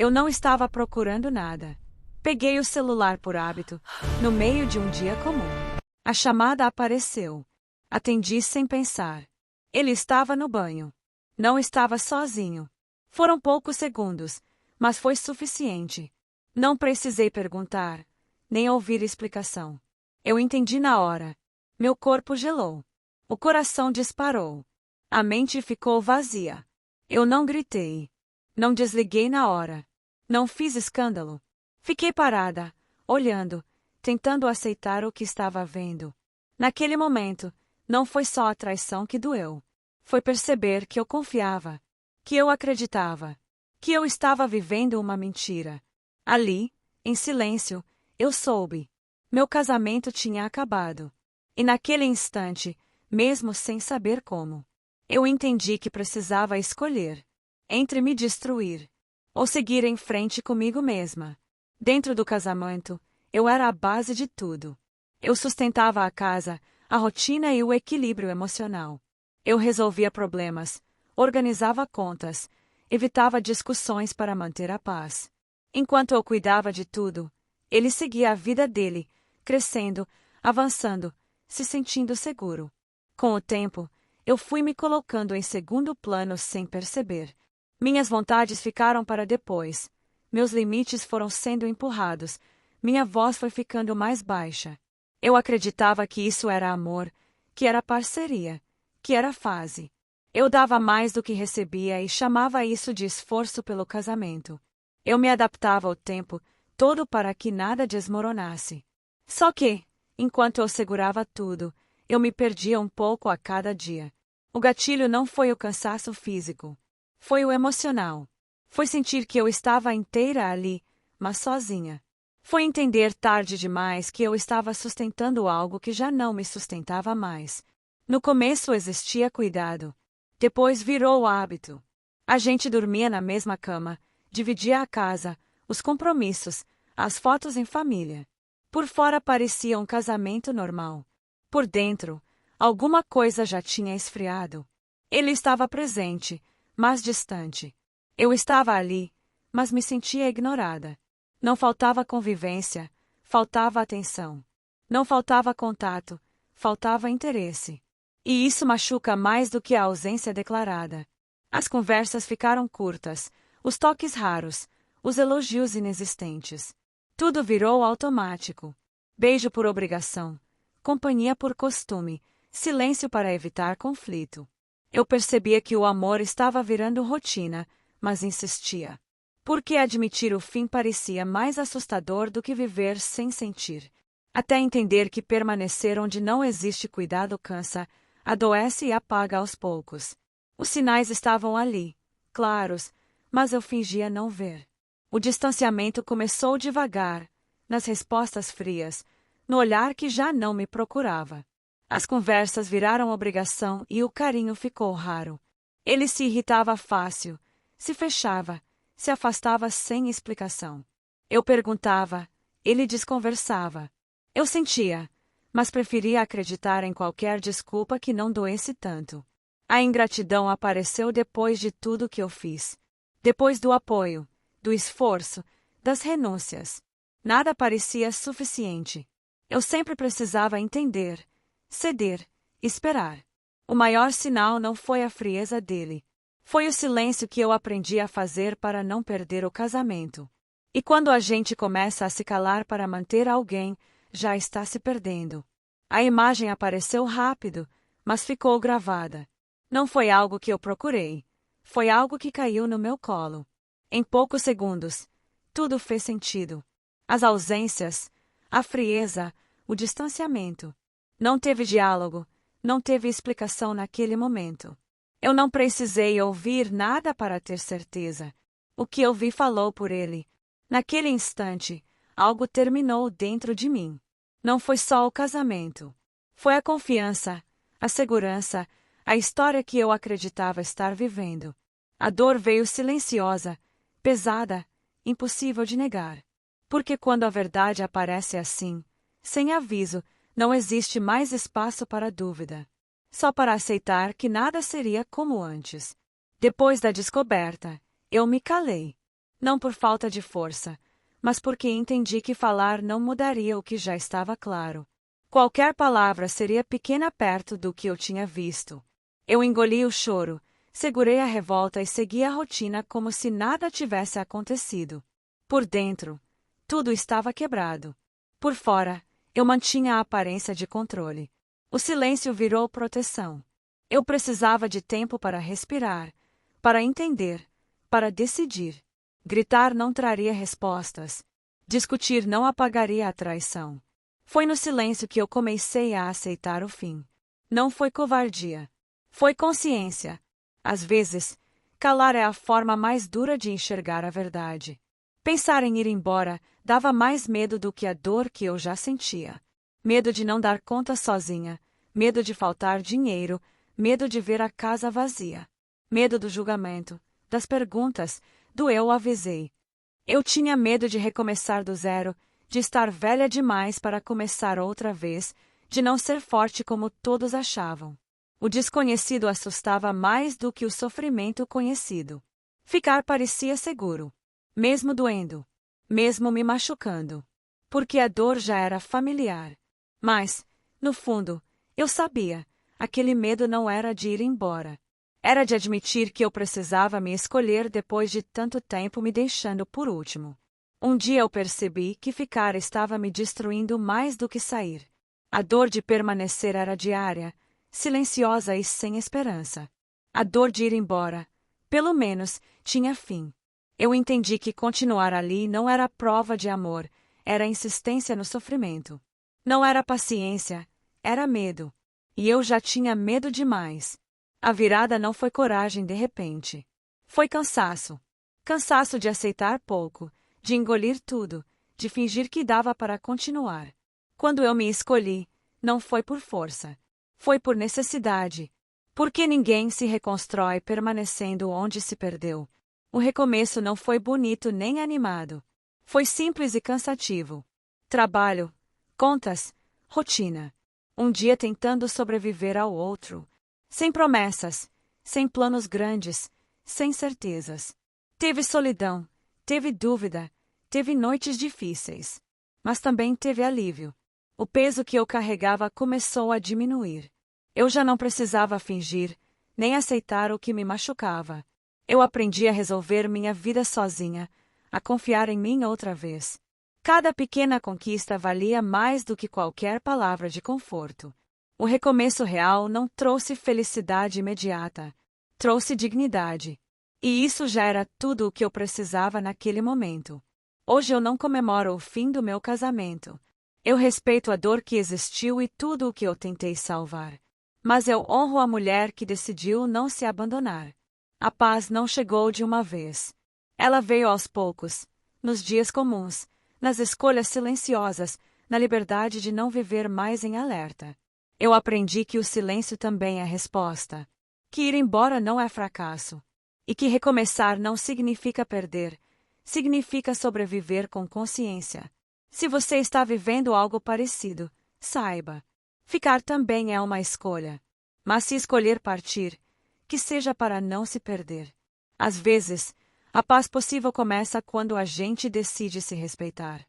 Eu não estava procurando nada. Peguei o celular por hábito, no meio de um dia comum. A chamada apareceu. Atendi sem pensar. Ele estava no banho. Não estava sozinho. Foram poucos segundos, mas foi suficiente. Não precisei perguntar, nem ouvir explicação. Eu entendi na hora. Meu corpo gelou. O coração disparou. A mente ficou vazia. Eu não gritei. Não desliguei na hora. Não fiz escândalo. Fiquei parada, olhando, tentando aceitar o que estava vendo. Naquele momento, não foi só a traição que doeu. Foi perceber que eu confiava, que eu acreditava, que eu estava vivendo uma mentira. Ali, em silêncio, eu soube. Meu casamento tinha acabado. E naquele instante, mesmo sem saber como, eu entendi que precisava escolher entre me destruir ou seguir em frente comigo mesma. Dentro do casamento, eu era a base de tudo. Eu sustentava a casa, a rotina e o equilíbrio emocional. Eu resolvia problemas, organizava contas, evitava discussões para manter a paz. Enquanto eu cuidava de tudo, ele seguia a vida dele, crescendo, avançando, se sentindo seguro. Com o tempo, eu fui me colocando em segundo plano sem perceber. Minhas vontades ficaram para depois. Meus limites foram sendo empurrados. Minha voz foi ficando mais baixa. Eu acreditava que isso era amor, que era parceria, que era fase. Eu dava mais do que recebia e chamava isso de esforço pelo casamento. Eu me adaptava o tempo todo para que nada desmoronasse. Só que, enquanto eu segurava tudo, eu me perdia um pouco a cada dia. O gatilho não foi o cansaço físico. Foi o emocional. Foi sentir que eu estava inteira ali, mas sozinha. Foi entender tarde demais que eu estava sustentando algo que já não me sustentava mais. No começo existia cuidado. Depois virou hábito. A gente dormia na mesma cama, dividia a casa, os compromissos, as fotos em família. Por fora parecia um casamento normal. Por dentro, alguma coisa já tinha esfriado. Ele estava presente, mas distante. Eu estava ali, mas me sentia ignorada. Não faltava convivência, faltava atenção. Não faltava contato, faltava interesse. E isso machuca mais do que a ausência declarada. As conversas ficaram curtas, os toques raros, os elogios inexistentes. Tudo virou automático. Beijo por obrigação, companhia por costume, silêncio para evitar conflito. Eu percebia que o amor estava virando rotina, mas insistia. Porque admitir o fim parecia mais assustador do que viver sem sentir. Até entender que permanecer onde não existe cuidado cansa, adoece e apaga aos poucos. Os sinais estavam ali, claros, mas eu fingia não ver. O distanciamento começou devagar, nas respostas frias, no olhar que já não me procurava. As conversas viraram obrigação e o carinho ficou raro. Ele se irritava fácil, se fechava, se afastava sem explicação. Eu perguntava, ele desconversava. Eu sentia, mas preferia acreditar em qualquer desculpa que não doesse tanto. A ingratidão apareceu depois de tudo que eu fiz. Depois do apoio, do esforço, das renúncias. Nada parecia suficiente. Eu sempre precisava entender, ceder, esperar. O maior sinal não foi a frieza dele. Foi o silêncio que eu aprendi a fazer para não perder o casamento. E quando a gente começa a se calar para manter alguém, já está se perdendo. A imagem apareceu rápido, mas ficou gravada. Não foi algo que eu procurei. Foi algo que caiu no meu colo. Em poucos segundos, tudo fez sentido. As ausências, a frieza, o distanciamento. Não teve diálogo, não teve explicação naquele momento. Eu não precisei ouvir nada para ter certeza. O que eu vi falou por ele. Naquele instante, algo terminou dentro de mim. Não foi só o casamento. Foi a confiança, a segurança, a história que eu acreditava estar vivendo. A dor veio silenciosa, pesada, impossível de negar. Porque quando a verdade aparece assim, sem aviso, não existe mais espaço para dúvida. Só para aceitar que nada seria como antes. Depois da descoberta, eu me calei. Não por falta de força, mas porque entendi que falar não mudaria o que já estava claro. Qualquer palavra seria pequena perto do que eu tinha visto. Eu engoli o choro, segurei a revolta e segui a rotina como se nada tivesse acontecido. Por dentro, tudo estava quebrado. Por fora, eu mantinha a aparência de controle. O silêncio virou proteção. Eu precisava de tempo para respirar, para entender, para decidir. Gritar não traria respostas. Discutir não apagaria a traição. Foi no silêncio que eu comecei a aceitar o fim. Não foi covardia. Foi consciência. Às vezes, calar é a forma mais dura de enxergar a verdade. Pensar em ir embora dava mais medo do que a dor que eu já sentia. Medo de não dar conta sozinha, medo de faltar dinheiro, medo de ver a casa vazia. Medo do julgamento, das perguntas, do eu avisei. Eu tinha medo de recomeçar do zero, de estar velha demais para começar outra vez, de não ser forte como todos achavam. O desconhecido assustava mais do que o sofrimento conhecido. Ficar parecia seguro, mesmo doendo, mesmo me machucando, porque a dor já era familiar. Mas, no fundo, eu sabia, aquele medo não era de ir embora. Era de admitir que eu precisava me escolher depois de tanto tempo me deixando por último. Um dia eu percebi que ficar estava me destruindo mais do que sair. A dor de permanecer era diária, silenciosa e sem esperança. A dor de ir embora, pelo menos, tinha fim. Eu entendi que continuar ali não era prova de amor, era insistência no sofrimento. Não era paciência, era medo. E eu já tinha medo demais. A virada não foi coragem de repente. Foi cansaço. Cansaço de aceitar pouco, de engolir tudo, de fingir que dava para continuar. Quando eu me escolhi, não foi por força. Foi por necessidade. Porque ninguém se reconstrói permanecendo onde se perdeu. O recomeço não foi bonito nem animado. Foi simples e cansativo. Trabalho, contas, rotina. Um dia tentando sobreviver ao outro. Sem promessas, sem planos grandes, sem certezas. Teve solidão, teve dúvida, teve noites difíceis. Mas também teve alívio. O peso que eu carregava começou a diminuir. Eu já não precisava fingir, nem aceitar o que me machucava. Eu aprendi a resolver minha vida sozinha, a confiar em mim outra vez. Cada pequena conquista valia mais do que qualquer palavra de conforto. O recomeço real não trouxe felicidade imediata, trouxe dignidade. E isso já era tudo o que eu precisava naquele momento. Hoje eu não comemoro o fim do meu casamento. Eu respeito a dor que existiu e tudo o que eu tentei salvar. Mas eu honro a mulher que decidiu não se abandonar. A paz não chegou de uma vez. Ela veio aos poucos, nos dias comuns, nas escolhas silenciosas, na liberdade de não viver mais em alerta. Eu aprendi que o silêncio também é resposta, que ir embora não é fracasso, e que recomeçar não significa perder, significa sobreviver com consciência. Se você está vivendo algo parecido, saiba, ficar também é uma escolha. Mas se escolher partir, que seja para não se perder. Às vezes, a paz possível começa quando a gente decide se respeitar.